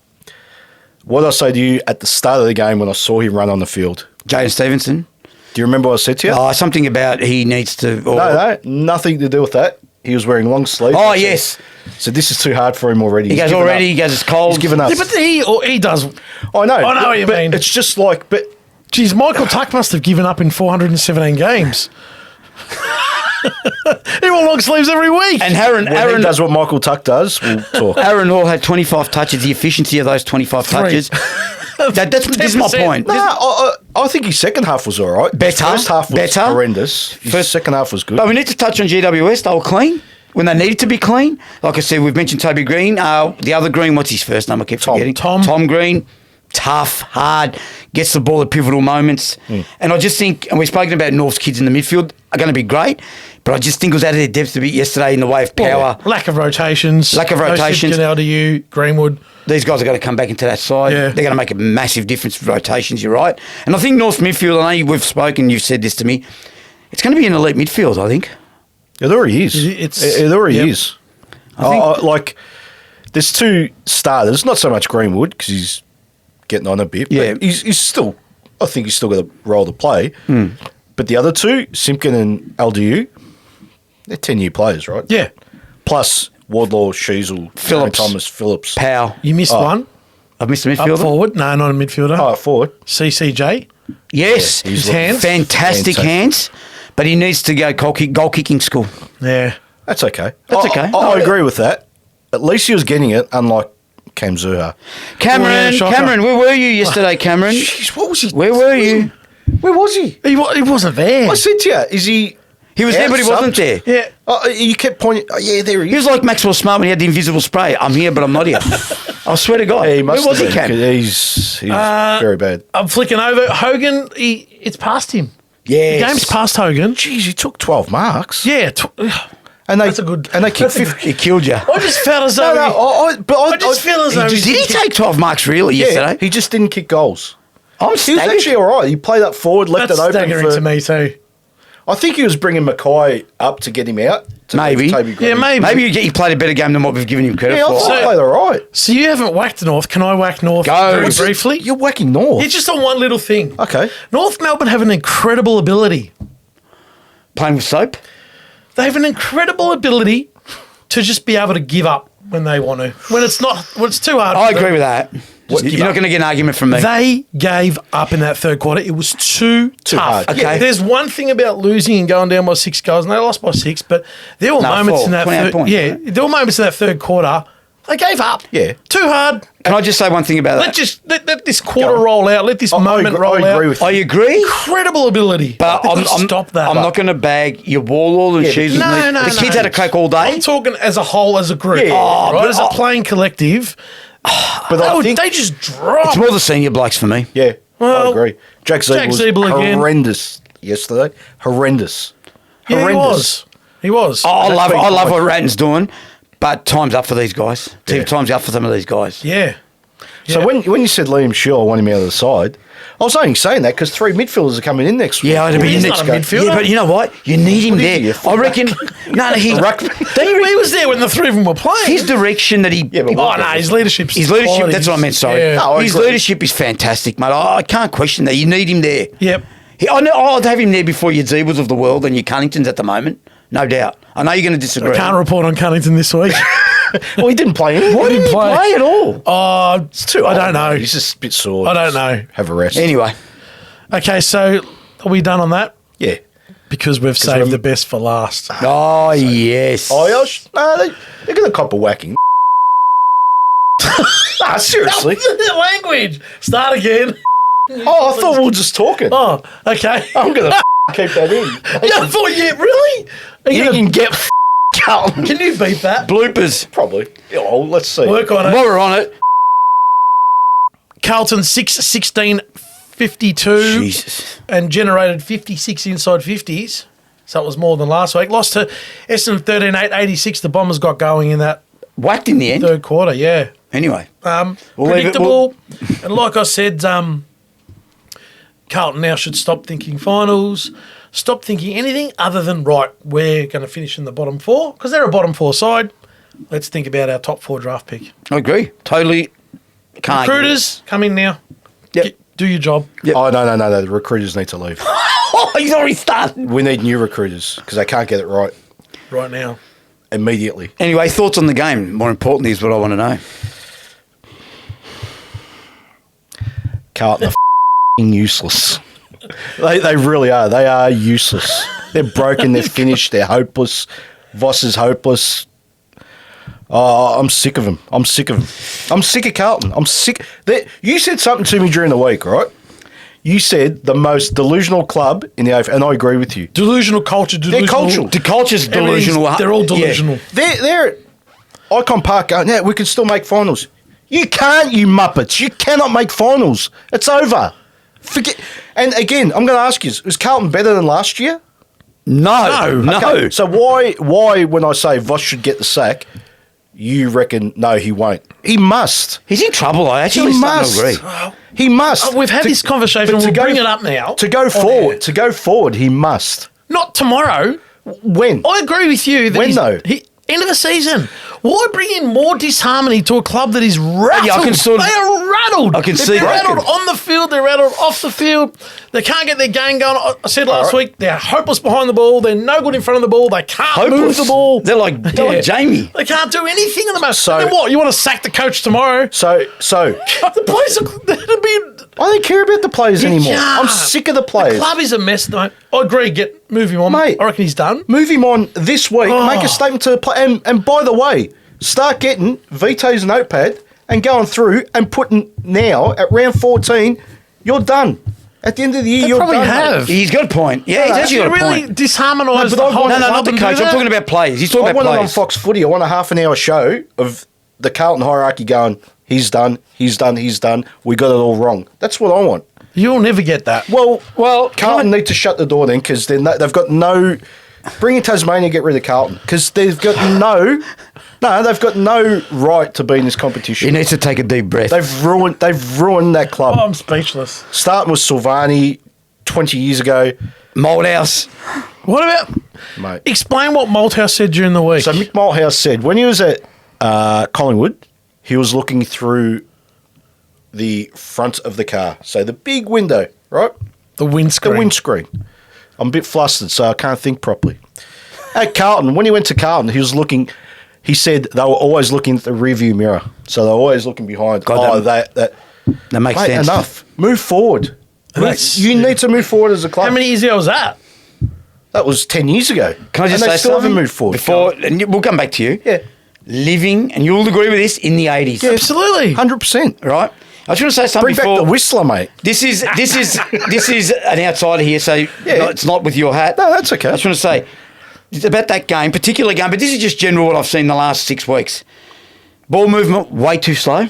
what did I say to you at the start of the game when I saw him run on the field?
Jaden Stevenson.
Do you remember what I said to you?
Something about he needs to.
No, nothing to do with that. He was wearing long sleeves.
Oh,
I said-
yes.
So this is too hard for him already.
He
He's
goes
given
already.
up.
He goes, it's cold.
He's given up.
Yeah, but he does.
I know.
I know what you
but
mean.
It's just like, but
Geez, Michael Tuck must have given up in 417 games. He wore long sleeves every week.
And
when
Aaron
he does what Michael Tuck does, we'll talk.
Aaron Hall had 25 touches. The efficiency of those 25 touches. This is my
10%.
point.
No, I think his second half was all right.
Better,
First half was
better.
horrendous. His second half was good.
But we need to touch on GWS. They were clean when they needed to be clean. Like I said, we've mentioned Toby Green. The other Green, what's his first name? I keep forgetting. Tom Green. Tough, hard, gets the ball at pivotal moments. And I just think, and we've spoken about North's kids in the midfield are going to be great, but I just think it was out of their depth a bit yesterday in the way of power.
Lack of rotations.
Lack of rotations.
No LDU, Greenwood.
These guys are going to come back into that side.
Yeah.
They're going to make a massive difference with rotations, you're right. And I think North midfield, I know we've spoken, you've said this to me, it's going to be an elite midfield, I think.
It already is. It already is.
I think-
Like, there's two starters, not so much Greenwood, because he's getting on a bit.
Yeah.
But he's still, I think he's still got a role to play. But the other two, Simpkin and LDU, they're 10-year players, right?
Yeah.
Plus Wardlaw, Sheasel,
Phillips.
Thomas, Phillips.
Power.
You missed one.
I've missed a
Up
midfielder.
forward. No, not a midfielder.
Oh, forward.
CCJ.
Yes.
Yeah,
His hands.
Fantastic hands, but he needs to go goal kicking school.
Yeah.
That's okay.
That's okay.
I agree with that. At least he was getting it, unlike Cam Zuha.
Cameron,
shocker.
Cameron, where were you yesterday, Cameron?
Jeez, what was he?
Where were you?
Where was he?
He wasn't there.
I said to you, is he?
He was there, but he wasn't there.
Yeah.
You kept pointing. Oh, yeah, there he
He
is.
was like Maxwell Smart when he had the invisible spray. I'm here, but I'm not here. I swear to God.
Yeah, he must
Where was
have
he,
been,
Cam?
'cause He's very bad.
I'm flicking over. Hogan, it's past him.
Yes.
The game's past Hogan.
Jeez, he took 12 marks.
Yeah.
And they,
That's a good-
And they kicked
that's a
50.
He killed you.
I just felt as though. I just feel as though
Did he take 12 marks really yesterday?
He just didn't kick goals.
I'm
He was
staggered.
actually all right. He played up forward, left
that's
it open
staggering
for.
to me too.
I think he was bringing Mackay up to get him out. To
Maybe.
Toby Green.
Yeah, maybe.
Maybe he played a better game than what we've given him credit
Yeah, I
for.
thought he played all right.
So you haven't whacked North. Can I whack North
Go.
very
What's it-
briefly?
You're whacking North.
It's just on one little thing.
Okay.
North Melbourne have an incredible ability.
Playing with soap?
They have an incredible ability to just be able to give up when they want to. When it's too hard.
I
for
agree
them.
with that.
give
You're not
up.
going to get an argument from me.
They gave up in that third quarter. It was too tough.
hard.
Okay.
There's one thing about losing and going down by 6 goals, and they lost by 6, but there were moments
4,
in that
28
third.
points,
Yeah,
right?
there were moments in that third quarter. They gave up.
Yeah.
Too hard.
Can I just say one thing about that?
Let this quarter roll out. Let this moment roll out.
I agree with you.
I agree,
Incredible ability.
but
They've
I'm
got to stop that.
I'm not going to bag your Warlord and
Yeah, but-
Sheasel.
No,
The kids had a crack all day.
I'm talking as a whole, as a group.
Yeah.
right?
but
As a playing collective.
But I think,
They just dropped.
It's more the senior blokes for me.
yeah, I
Well,
agree. Jack
Jack
Zeeble
Zeeble
was
again.
horrendous yesterday. Horrendous.
Yeah,
Horrendous.
he was.
I
That's
love
been
what
quite-
Ratton's doing, but time's up for these guys.
Yeah.
Time's up for some of these guys.
Yeah.
So
Yeah.
when you said Liam Shaw, I want him out of the side, I was only saying that because 3 midfielders are coming in next week.
Yeah,
Well, he's not a midfielder.
Yeah, but you know what? You need him
What is
there.
he, a
I reckon. No, he.
He was there when the three of them were playing.
His direction that he.
Yeah, but
Oh, no, his leadership's
His leadership,
quality.
that's what I meant, sorry.
Yeah.
No, I
His
agree.
leadership is fantastic, mate. I can't question that. You need him there.
Yep.
I know I'd have him there before your Zeebles of the world and your Cunningtons at the moment. No doubt. I know you're going to disagree.
Can't report on Cunnington this week.
Well, he didn't play anything.
Why didn't he play at all?
Oh,
It's too
I
old,
don't know.
mate. He's just a bit sore.
I don't know.
Have a rest.
Anyway,
Okay, so are we done on that?
Yeah.
Because we've saved the best for last.
oh yes.
No, they're going to cop a whacking. Nah, seriously.
Language. Start again.
Oh, I thought we were just talking.
Oh, okay.
I'm going to keep that in.
Yeah, I thought, yeah, really? Are you
You
gonna,
can get Carlton.
can you beat that?
Bloopers.
Probably. Oh, let's see.
Work on it.
While we're on it,
Carlton 6-16 52
Jesus.
and generated 56 inside 50s. So it was more than last week. Lost to Essendon 13-8, 86. The Bombers got going in that
Whacked in the end.
third quarter, yeah.
Anyway. We'll leave it-
Predictable. And like I said, Carlton now should stop thinking finals, stop thinking anything other than, right, we're going to finish in the bottom four because they're a bottom four side. Let's think about our top four draft pick.
I agree. Totally can't.
Recruiters, come in now.
Yep.
Do your job.
Yep.
Oh, no. The recruiters need to leave.
Oh, he's already started.
We need new recruiters because they can't get it right
Right now.
immediately.
Anyway, thoughts on the game, more importantly, is what I want to know.
Carlton are useless. They really are. They are useless. They're broken. They're finished. They're hopeless. Voss is hopeless. Oh, I'm sick of them. I'm sick of Carlton. I'm sick. You said something to me during the week, right? You said the most delusional club in the AFL, and I agree with you.
Delusional culture.
They're cultural.
The culture's delusional.
They're all delusional.
Yeah.
They're at Icon Park going, yeah, we can still make finals. You can't, you muppets. You cannot make finals. It's over. Forget. And again, I'm going to ask you, is Carlton better than last year?
No.
Okay, so why when I say Voss should get the sack, you reckon, no, he won't? He must.
He's in trouble. I actually
He
must
must.
agree.
He must.
We've had this conversation.
but
We'll bring it up now.
To go forward, he must.
Not tomorrow.
When?
I agree with you. That
When, though?
End of the season. Why bring in more disharmony to a club that is rattled?
Yeah, I can sort of-
they are rattled.
I can see
They're
that.
rattled on the field. They're rattled off the field. They can't get their game going. I said last week, they're hopeless behind the ball. They're no good in front of the ball. They can't move the ball.
They're like Jamie.
They can't do anything at the moment.
So-
Then what? You want to sack the coach tomorrow?
So
The players are
I don't care about the players anymore.
Yeah.
I'm sick of the players.
The club is a mess, though. I agree. Move him on,
Mate.
I reckon he's done.
Move him on this week.
Oh.
Make a statement to the play. And by the way, start getting Vito's notepad and going through and putting now at round 14, you're done. At the end of the year,
They
you're
probably
done.
have.
He's got a point. Yeah, he's actually got a
really
point.
disharmonise
No, but
the
I
whole
want-
No,
club
not the
and
coach.
do
I'm
that.
talking about players. He's talking
I
about
want it on
players.
Fox Footy. I want a half an hour show of the Carlton hierarchy going, he's done. We got it all wrong. That's what I want.
You'll never get that.
Well, Carlton need to shut the door then because they've got no. Bring in Tasmania, get rid of Carlton because they've got they've got no right to be in this
He
competition.
needs to take a deep breath.
They've ruined that club.
I'm speechless.
Starting with Silvani 20 years ago,
Moldhouse.
What about...
mate.
Explain what Malthouse said during the week.
So Mick Malthouse said when he was at Collingwood, he was looking through the front of the car, so the big window, right?
the windscreen.
The windscreen. I'm a bit flustered, so I can't think properly. At Carlton, when he went to Carlton, he was looking. He said they were always looking at the rearview mirror, so they're always looking behind. That
That makes
mate,
sense.
enough. Move forward.
That's-
You need to move forward as a club.
How many years ago was that?
That was 10 years ago.
Can I just
and
say
they still
something?
haven't moved forward.
Before, and we'll come back to you.
Yeah.
Living, and you'll agree with this, in the 80s.
Absolutely.
100%.
Right? I just want to say something
Bring back
before.
the Whistler, mate.
This is an outsider here, so no, it's not with your hat.
No, that's okay.
I just want to say it's about that game, particular game, but this is just general what I've seen the last 6 weeks. Ball movement way too slow,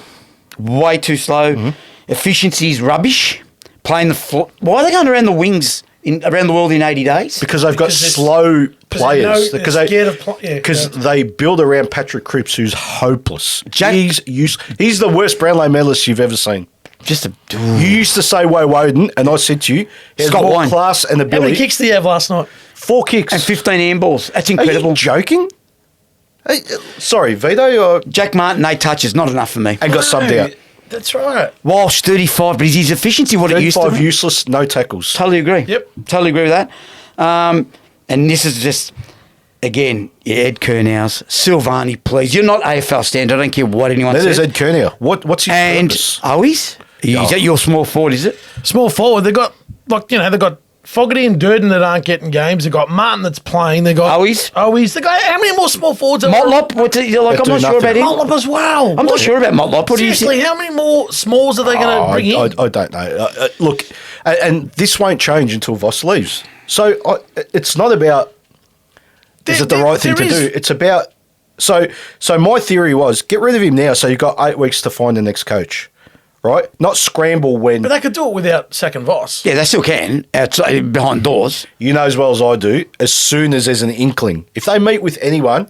way too slow.
Mm-hmm.
Efficiency is rubbish. Playing the foot. Why are they going around the wings around the world in 80 days?
Because they've got
Because it's-
slow
Because
players.
they're scared of yeah,
Because they build around Patrick Cripps, who's hopeless.
Jack-
He's the worst Brownlow medalist you've ever seen.
Just a.
You used to say Woe Woden, and I said to you, he has
Scott
more
Wine.
class and
How many
ability.
kicks did you have last night?
4 kicks.
And 15 handballs. That's
Are
incredible.
you joking? Hey, sorry, Vito,
Jack Martin, 8 touches, not enough for me.
and got subbed out.
That's right.
Walsh, 35, but is his efficiency what it used to
35
be?
useless, no tackles.
Totally agree.
Yep.
Totally agree with that. And this is just, again, Ed Kernow's, Silvani, please. You're not AFL standard. I don't care what anyone
There's
says.
Ed Kernier. What's his
And
purpose?
Owies? Is that your small forward, is it?
Small forward. They've got, they've got Fogarty and Durden that aren't getting games. They've got Martin that's playing. They've got
Owies?
They've got how many more small forwards?
Motlop? What's it, like, I'm
do
not sure about
nothing.
him.
Motlop as well.
I'm not sure about Motlop. What do you
Seriously,
think?
how many more smalls are they going to bring in?
I don't know. Look, and this won't change until Voss leaves. So it's not about is it the right thing to do. It's about so my theory was get rid of him now so you've got 8 weeks to find the next coach. right? Not scramble when
But they could do it without sacking Voss.
Yeah, they still can outside behind doors.
you know as well as I do. As soon as there's an inkling, if they meet with anyone,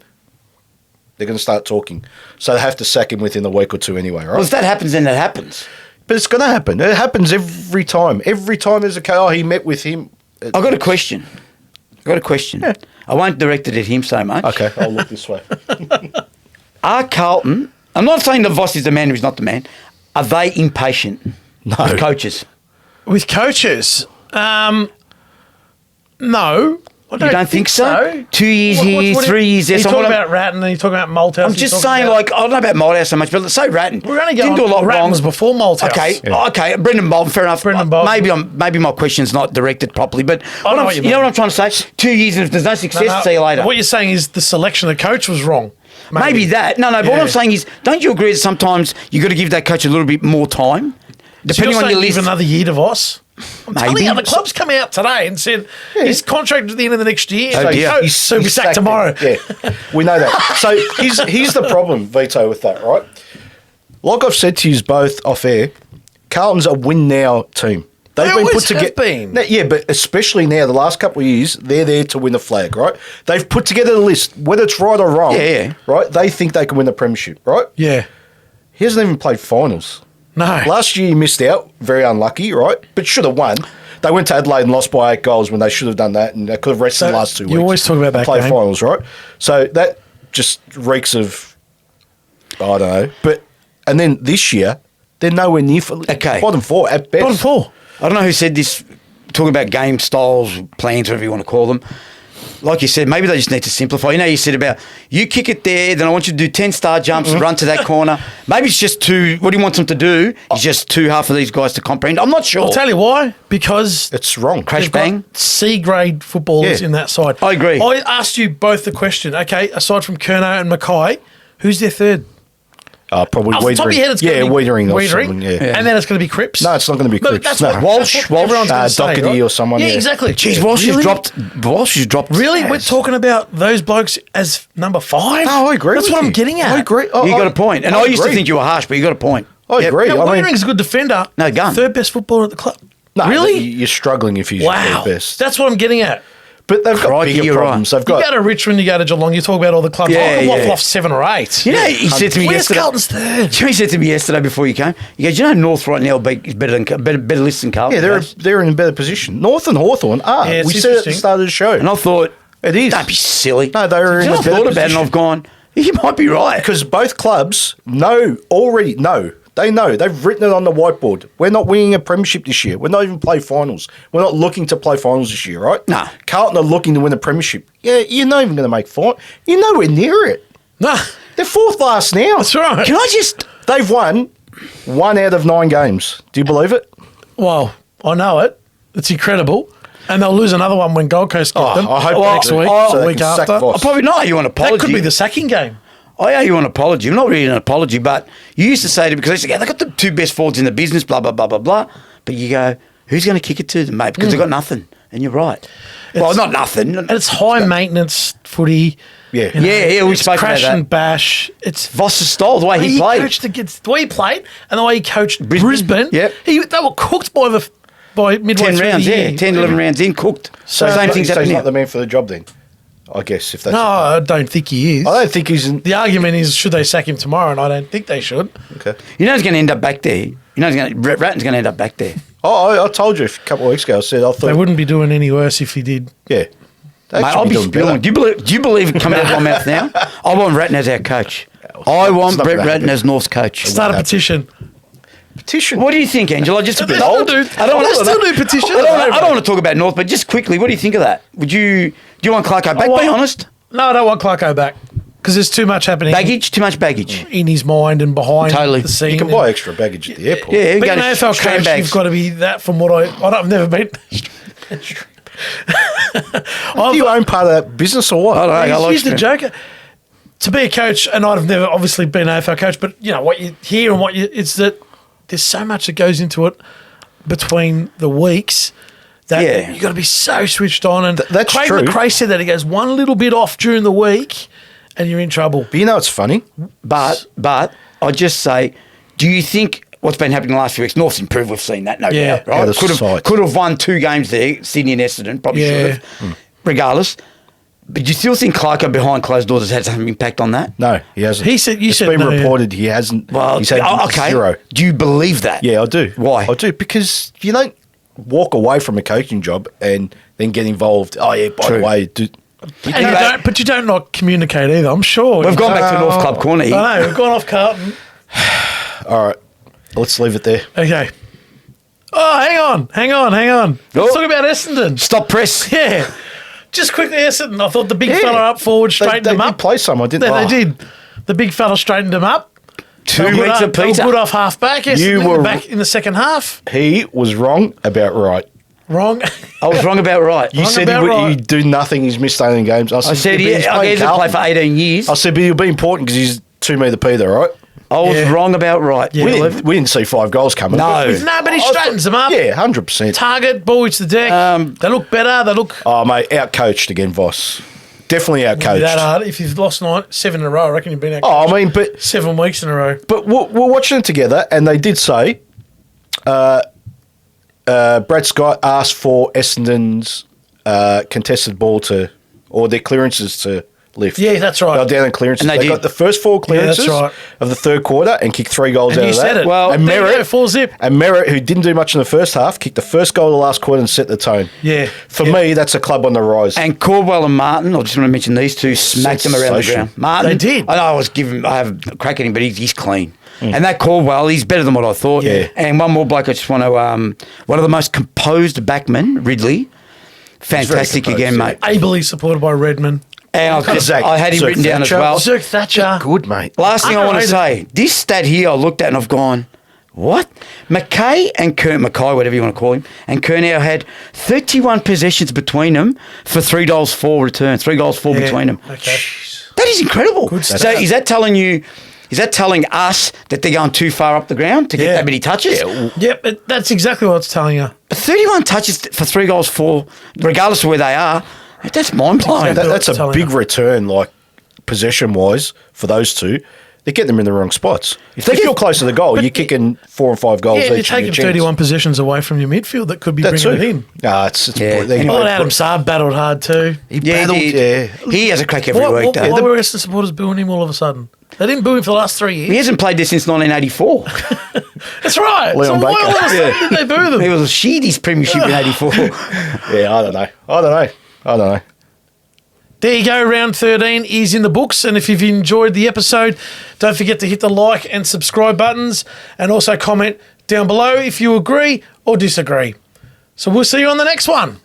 they're going to start talking. So they have to sack him within a week or two anyway, right?
Well, if that happens, then that happens.
But it's going to happen. It happens every time. Every time there's a case, he met with him.
I got a question.
Yeah.
I won't direct it at him so much.
Okay, I'll look this way.
Are Carlton, I'm not saying that Voss is the man who's not the man, are they impatient with coaches?
With coaches, no. I
You don't think so? 2 years here, 3 years there.
You're
So
talking
what
about Ratton and you're talking about Malthouse.
I'm just saying, I don't know about Malthouse so much, but let's say Ratton.
we're only
Didn't
going.
do a lot
Ratton
wrong.
was before Malthouse.
Okay, Brendan Bolton, fair enough.
Brendan Bolton.
Maybe my question's not directed properly, but
know what you
you know
mean.
what I'm trying to say? 2 years, and if there's no success, see you later.
What you're saying is the selection of the coach was wrong.
Maybe that. No, but what
Yeah.
I'm saying is, don't you agree that sometimes you got to give that coach a little bit more time? Depending on your list.
Leave another year to Voss. I'm telling
Maybe.
you, the club's come out today and said his contract at the end of the next year.
Oh, dear.
So he'll be sacked tomorrow.
Yeah, we know that. So here's the problem, Vito, with that, right? Like I've said to you both off air, Carlton's a win now team.
They
They've been
always
put together.
have been.
Yeah, but especially now, the last couple of years, they're there to win the flag, right? They've put together a list, whether it's right or wrong.
Yeah.
Right? They think they can win the premiership, right?
Yeah.
He hasn't even played finals.
No.
Last year he missed out, very unlucky, right? But should have won. They went to Adelaide and lost by 8 goals when they should have done that, and they could have rested
So
the last 2 weeks.
you always talk about that
Play
game.
finals, right? So that just reeks of, I don't know. And then this year they're nowhere near
Okay.
bottom 4 at best.
Bottom 4.
I don't know who said this, talking about game styles, plans, whatever you want to call them. Like you said, maybe they just need to simplify. You know, you said about, you kick it there, then I want you to do 10-star jumps, run to that corner. Maybe it's just too, what he wants them to do is just too hard for these guys to comprehend. I'm not sure.
I'll tell you why. Because
It's wrong.
Crash
they've got
bang.
C-grade footballers
Yeah.
in that side.
I agree.
I asked you both the question. Okay, aside from Curnow and Mackay, who's their third?
Probably
Off the top of your head, it's going to be
Wiedering or something, yeah.
And then it's going to be Cripps.
No, it's not going to be
But
Cripps.
that's
No.
what
Walsh,
everyone's going to say,
Doherty
right?
or someone,
Yeah,
yeah.
exactly.
Jeez, Walsh
Really?
has dropped.
Really?
Yes.
We're talking about those blokes as number 5?
No, I agree
That's
with
what
you.
I'm getting at.
I agree.
You got a point. And I used to think you were harsh, but you got a point.
I agree.
Now,
I mean,
Wiedering's a good defender.
No, gun.
Third best footballer at the club.
no,
Really?
You're struggling if he's
Wow.
your best.
That's what I'm getting at.
But they've got
Crikey,
bigger
you're
problems.
right.
They've
You
got
go to Richmond, you go to Geelong, you talk about all the clubs.
Yeah,
I can waffle
yeah.
off 7 or 8.
You know, he said to me
Where's
yesterday.
Carlton's third?
He said to me yesterday before you came, he goes, you know, North right now is better list than Carlton.
Yeah,
goes.
they're in a better position. North and Hawthorn are.
Yeah, it's
we said at the
interesting.
start of the show.
And I thought,
It is.
don't be silly.
No, they were in
You know,
a
I've
better
thought about it and
position.
I've gone, you might be right.
Because both clubs already know. They know. They've written it on the whiteboard. We're not winning a premiership this year. We're not even play finals. We're not looking to play finals this year, right?
No.
Carlton are looking to win a premiership. Yeah, you're not even going to make final. You're nowhere near it.
No,
They're 4th last now.
that's right.
Can I just...
They've won 1 out of 9 games. Do you believe it?
Well, I know it. It's incredible. And they'll lose another one when Gold Coast get them.
I hope
next
they do.
week,
So
the
they
week
can sack
after.
Voss.
I probably not owe you an apology.
That could be the sacking game.
I owe you an apology. Not really an apology, but you used to say to me, because I used to go, they've got the 2 best forwards in the business, blah, blah, blah, blah, blah. But you go, who's going to kick it to them, mate? Because they've got nothing. And you're right. Well, not nothing.
And it's high maintenance footy.
Yeah.
You know,
Yeah, we
it's
spoke about
crash
that.
and bash. It's
Voss's style, the way he played.
coached against the way he played and the way he coached Brisbane.
Yep.
They were cooked by midway
10
through
rounds,
the year.
yeah. 10, 11 rounds in, cooked.
So-
Same thing's
So he's
happening
not
now.
the man for the job then, I guess, if that's...
No, I don't think he is.
I don't think he's in...
The argument is, should they sack him tomorrow? And I don't think they should.
Okay.
You know he's going to end up back there. You know Ratton's going to end up back there.
Oh, I told you a couple of weeks ago, I said I thought...
They wouldn't be doing any worse if he did.
Yeah. They
Mate,
should
I'll be
doing better.
spewing. Do you believe it coming out of my mouth now? I want Ratton as our coach. I want
not
Brett
gonna
Ratton
happen.
as North's coach.
Start a petition.
Petition.
What do you think, Angela? Just a
They
bit
still
old.
do-
I don't
they
want
still do petitions.
I don't want to talk about North, but just quickly, what do you think of that? Do you want Clarko back? Be honest.
No, I don't want Clarko back because there's too much happening
Baggage, too much baggage.
in his mind and behind
Totally.
the scene.
You can buy extra baggage at the airport.
Yeah,
Being
go
an
to
AFL
strand
coach,
bags.
you've got to be that. From what I've never been.
Do you own part of that business or what?
I don't know. I like
Here's the
strand-
joke. To be a coach, and I've never obviously been an AFL coach, but you know what you hear and it's that there's so much that goes into it between the weeks that
Yeah.
you've got to be so switched on. And
that's
Craig
true.
McRae said that he goes one little bit off during the week, and you're in trouble.
But you know it's funny?
But I just say, do you think what's been happening the last few weeks. North's improved. We've seen that, no
Yeah.
doubt. Right?
Yeah, the
Could have won 2 games there, Sydney and Essendon. Probably should have. Regardless. But do you still think Clarko behind closed doors has had some impact on that?
No, he hasn't.
He said- you
It's
said
been
no, yeah.
reported he hasn't.
Well,
he's had
okay.
0.
Do you believe that?
Yeah, I do.
Why?
I do, because you don't walk away from a coaching job and then get involved. Oh, yeah, by
True.
the way,
But you don't not communicate either, I'm sure.
We've gone back to North Club Corner here.
I know, we've gone off Carlton.
all right, let's leave it there.
Okay. Oh, hang on. Let's talk about Essendon.
Stop press.
Yeah. Just quickly, Essendon. I thought the big fella up forward straightened
they
him
did
up.
play some, I didn't.
They
Oh.
did. The big fella straightened him up.
2
They were
weeks
good
of
up- they were
Peter.
good off half back. Essendon
You
were
were-
back in the second half.
He was wrong about right.
Wrong.
I was wrong about right.
You
Wrong
said
about right.
he'd do nothing. He's missed 18 games.
I said,
"Yeah, but he's
yeah, I
playing
gave him to play
Carlton."
for 18 years.
I said, but he'll be important because he's 2 metre Peter, right?
I was
Yeah.
wrong about right.
Yeah.
We didn't see 5 goals coming.
No.
No, but he straightens them up.
Yeah, 100%.
Target, ball hits the deck. They look better. They look
Oh, mate, out-coached again, Voss. Definitely out-coached.
that hard. If you've lost 7 in a row, I reckon you've been out
Oh, I mean, but
7 weeks in a row.
we're watching it together, and they did say Brad Scott asked for Essendon's contested ball or their clearances to lift.
Yeah, that's right.
They were down in clearances.
And they
They
did.
got the first 4 clearances
right.
of the third quarter and kicked 3 goals
And
out
you
of
said
that.
it.
Well,
and
there you
Merritt,
go, 4-zip.
and Merritt, who didn't do much in the first half, kicked the first goal of the last quarter and set the tone.
Yeah.
For
Yeah.
me, that's a club on the rise.
And Caldwell and Martin, I just want to mention these two, smacked them around the
Sensation.
ground. Martin,
They did.
I know I have a crack at him, but he's clean. And that Caldwell, he's better than what I thought.
Yeah.
And one more bloke, I just want to, one of the most composed backmen, Ridley. Fantastic
composed,
again,
yeah.
mate.
Ably supported by Redmond.
And I had him
Zach
written down as
Thatcher.
well.
Zerk Thatcher.
Good, mate.
Last thing I want to
Underrated.
say, this stat here I looked at and I've gone, what? McKay and Mackay, whatever you want to call him, and Curnow had 31 possessions between them for 3 goals, 4 returns, 3 goals, 4
Yeah.
between them.
Okay.
That is incredible. So
stat.
is that telling us that they're going too far up the ground to get
Yeah.
that many touches?
Yep, that's exactly what it's telling you.
31 touches for 3 goals, 4, regardless of where they are, that's mind-blowing.
That's a
Telling
big
you.
return, like possession-wise, for those two. They get them in the wrong spots. If
they
you're
get-
close to the goal, you're kicking 4 and 5 goals
Yeah,
each.
you're
in
taking
your chance.
31 possessions away from your midfield that could be
That's
bringing
it.
it in.
Nah, it's
Yeah.
they-
Anyway,
Well, Adam Saab battled hard too.
he
Yeah,
battled,
he
yeah.
He has a crack every week,
What,
though.
why were Essendon supporters booing him all of a sudden? They didn't boo him for the last 3
He
years.
hasn't played there since 1984.
That's right.
Leon
so why
Baker.
all of a sudden did they boo them?
He was a Sheedy's premiership in 84.
Yeah, I don't know.
There you go. Round 13 is in the books. And if you've enjoyed the episode, don't forget to hit the like and subscribe buttons and also comment down below if you agree or disagree. So we'll see you on the next one.